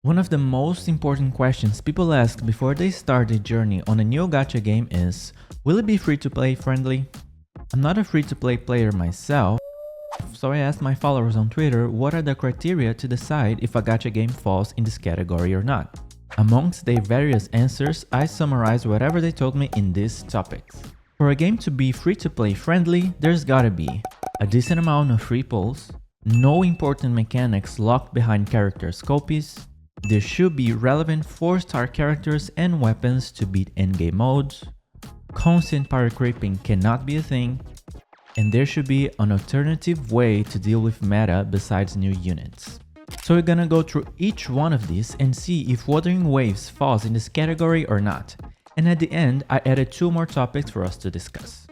One of the most important questions people ask before they start a journey on a new gacha game is, will it be free-to-play friendly? I'm not a free-to-play player myself, so I asked my followers on Twitter what are the criteria to decide if a gacha game falls in this category or not. Amongst their various answers, I summarized whatever they told me in these topics. For a game to be free-to-play friendly, there's gotta be a decent amount of free pulls, no important mechanics locked behind characters' copies, there should be relevant 4-star characters and weapons to beat endgame modes, constant power creeping cannot be a thing, and there should be an alternative way to deal with meta besides new units. So we're gonna go through each one of these and see if Wuthering Waves falls in this category or not. And at the end, I added 2 more topics for us to discuss.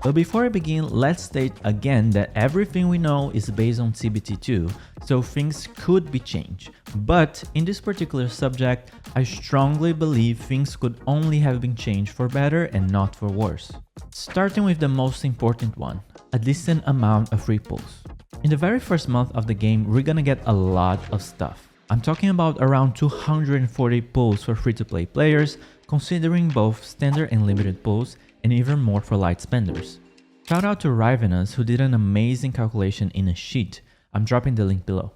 But before I begin, let's state again that everything we know is based on CBT2, so things could be changed. But in this particular subject, I strongly believe things could only have been changed for better and not for worse. Starting with the most important one, a decent amount of free pulls. In the very first month of the game, we're gonna get a lot of stuff. I'm talking about around 240 pulls for free-to-play players, considering both standard and limited pulls, and even more for light spenders. Shout out to Rivenus who did an amazing calculation in a sheet. I'm dropping the link below.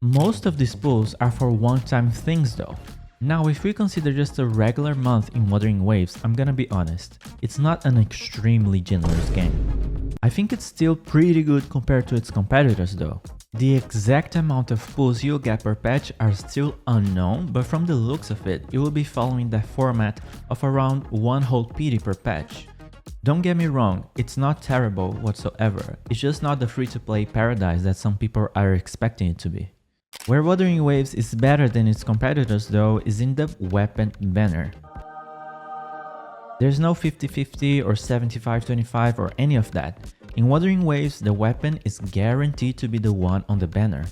Most of these pulls are for one-time things though. Now if we consider just a regular month in Wuthering Waves, I'm gonna be honest, it's not an extremely generous game. I think it's still pretty good compared to its competitors though. The exact amount of pulls you'll get per patch are still unknown, but from the looks of it, it will be following the format of around 1 whole PD per patch. Don't get me wrong, it's not terrible whatsoever, it's just not the free-to-play paradise that some people are expecting it to be. Where Wuthering Waves is better than its competitors though is in the weapon banner. There's no 50-50 or 75-25 or any of that. In Wuthering Waves, the weapon is guaranteed to be the one on the banner.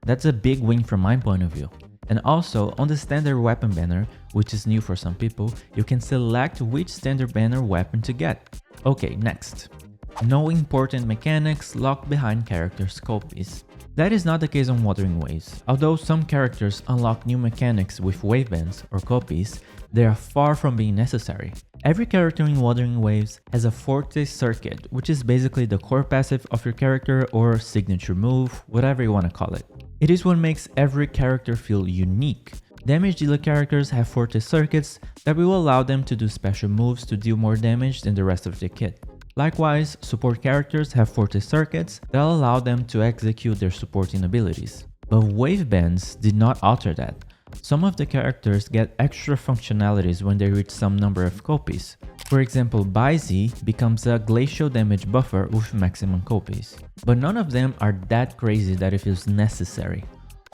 That's a big win from my point of view. And also, on the standard weapon banner, which is new for some people, you can select which standard banner weapon to get. Okay, next. No important mechanics locked behind characters' copies. That is not the case on Wuthering Waves. Although some characters unlock new mechanics with wave bands or copies, they are far from being necessary. Every character in Wuthering Waves has a forte circuit, which is basically the core passive of your character or signature move, whatever you want to call it. It is what makes every character feel unique. Damage dealer characters have forte circuits that will allow them to do special moves to deal more damage than the rest of the kit. Likewise, support characters have forte circuits that allow them to execute their supporting abilities. But wave bands did not alter that. Some of the characters get extra functionalities when they reach some number of copies. For example, Baizi becomes a glacial damage buffer with maximum copies. But none of them are that crazy that it feels necessary.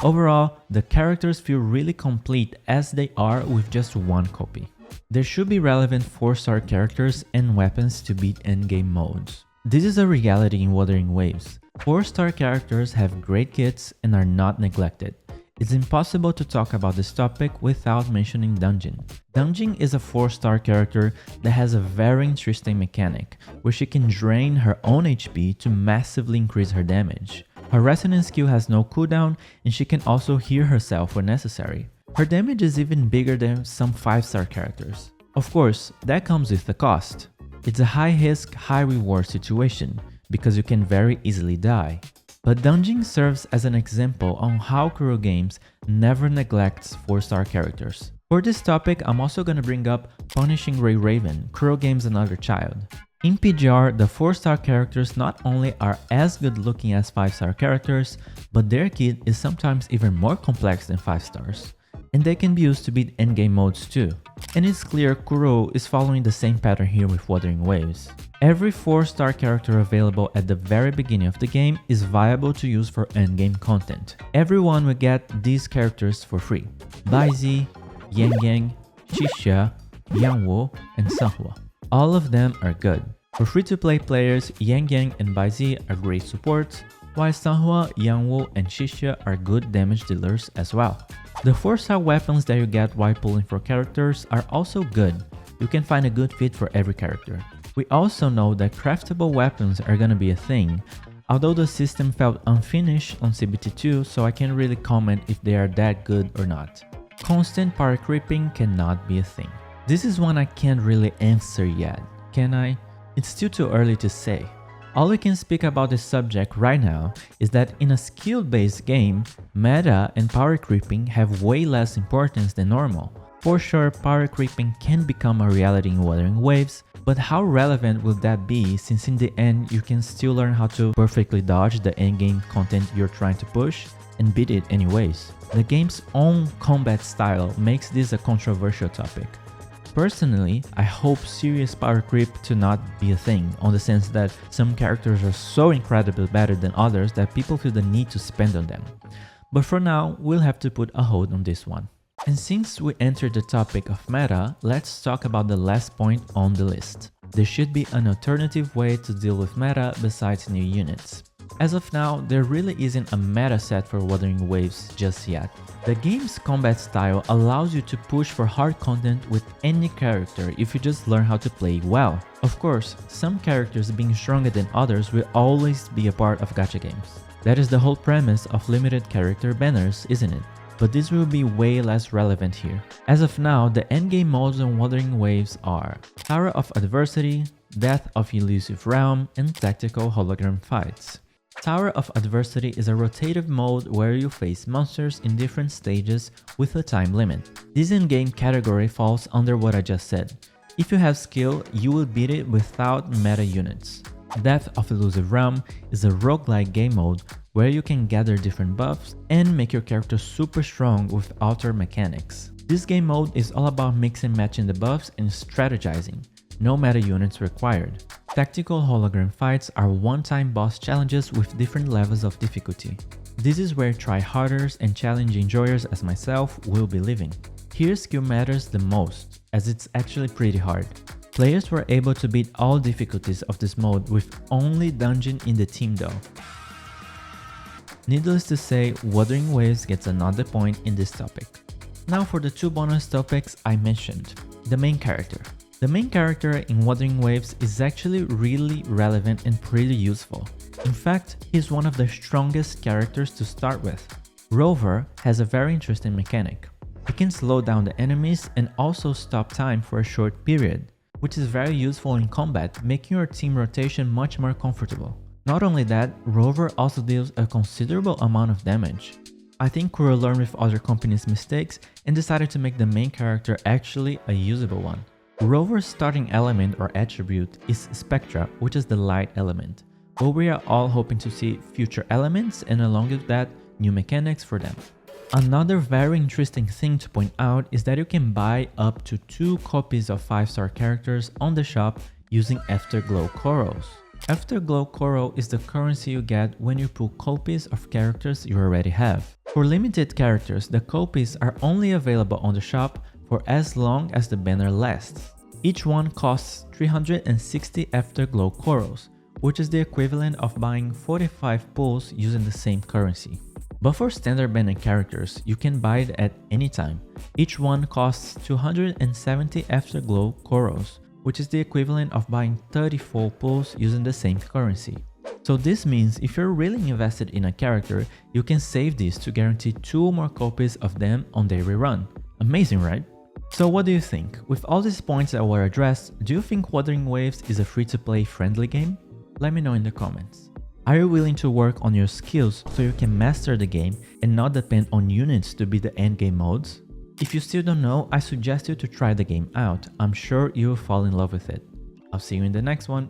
Overall, the characters feel really complete as they are with just 1 copy. There should be relevant 4-star characters and weapons to beat endgame modes. This is a reality in Wuthering Waves. 4-star characters have great kits and are not neglected. It's impossible to talk about this topic without mentioning Dungeon. Dungeon is a 4-star character that has a very interesting mechanic, where she can drain her own HP to massively increase her damage. Her resonance skill has no cooldown, and she can also heal herself when necessary. Her damage is even bigger than some 5-star characters. Of course, that comes with a cost. It's a high risk, high reward situation, because you can very easily die. But Dungeon serves as an example on how kurogames never neglects 4-star characters. For this topic, I'm also gonna bring up Punishing Ray Raven, kurogames' another child. In PGR, the 4-star characters not only are as good looking as 5-star characters, but their kit is sometimes even more complex than 5 stars. And they can be used to beat endgame modes too. And it's clear Kuro is following the same pattern here with Wuthering Waves. Every 4-star character available at the very beginning of the game is viable to use for endgame content. Everyone will get these characters for free. Baizi, Yang Yang, Shisha, Yangwu, and Sanhua. All of them are good. For free-to-play players, Yang Yang and Baizi are great supports, while Sanhua, Yangwu, and Shisha are good damage dealers as well. The 4-star weapons that you get while pulling for characters are also good. You can find a good fit for every character. We also know that craftable weapons are gonna be a thing, although the system felt unfinished on CBT2, so I can't really comment if they are that good or not. constant power creeping cannot be a thing. This is one I can't really answer yet, can I? It's still too early to say. All we can speak about this subject right now is that in a skill-based game, meta and power creeping have way less importance than normal. For sure, power creeping can become a reality in Wuthering Waves, but how relevant will that be since in the end you can still learn how to perfectly dodge the endgame content you're trying to push and beat it anyways. The game's own combat style makes this a controversial topic. Personally, I hope serious power creep to not be a thing, on the sense that some characters are so incredibly better than others that people feel the need to spend on them. But for now, we'll have to put a hold on this one. And since we entered the topic of meta, let's talk about the last point on the list. There should be an alternative way to deal with meta besides new units. As of now, there really isn't a meta set for Wuthering Waves just yet. The game's combat style allows you to push for hard content with any character if you just learn how to play well. Of course, some characters being stronger than others will always be a part of gacha games. That is the whole premise of limited character banners, isn't it? But this will be way less relevant here. As of now, the endgame modes on Wuthering Waves are Tower of Adversity, Death of Elusive Realm, and Tactical Hologram Fights. Tower of Adversity is a rotative mode where you face monsters in different stages with a time limit. This in-game category falls under what I just said. If you have skill, you will beat it without meta units. Death of Elusive Realm is a roguelike game mode where you can gather different buffs and make your character super strong with alter mechanics. This game mode is all about mix and matching the buffs and strategizing. No meta units required. Tactical hologram fights are one-time boss challenges with different levels of difficulty. This is where try-harders and challenge enjoyers as myself will be living. Here skill matters the most, as it's actually pretty hard. Players were able to beat all difficulties of this mode with only dungeon in the team though. Needless to say, Wuthering Waves gets another point in this topic. Now for the two bonus topics I mentioned. The main character. The main character in Wuthering Waves is actually really relevant and pretty useful. In fact, he's one of the strongest characters to start with. Rover has a very interesting mechanic. He can slow down the enemies and also stop time for a short period, which is very useful in combat, making your team rotation much more comfortable. Not only that, Rover also deals a considerable amount of damage. I think Kuro learned with other companies' mistakes and decided to make the main character actually a usable one. Rover's starting element or attribute is Spectra, which is the light element, but we are all hoping to see future elements and along with that, new mechanics for them. Another very interesting thing to point out is that you can buy up to 2 copies of 5-star characters on the shop using Afterglow Corals. Afterglow Coral is the currency you get when you pull copies of characters you already have. For limited characters, the copies are only available on the shop for as long as the banner lasts. Each one costs 360 Afterglow Corals, which is the equivalent of buying 45 pulls using the same currency. But for standard banner characters, you can buy it at any time. Each one costs 270 Afterglow Corals, which is the equivalent of buying 34 pulls using the same currency. So this means if you're really invested in a character, you can save these to guarantee 2 more copies of them on their rerun. Amazing, right? So what do you think? With all these points that were addressed, do you think Wuthering Waves is a free-to-play friendly game? Let me know in the comments. Are you willing to work on your skills so you can master the game and not depend on units to beat the endgame modes? If you still don't know, I suggest you to try the game out. I'm sure you will fall in love with it. I'll see you in the next one.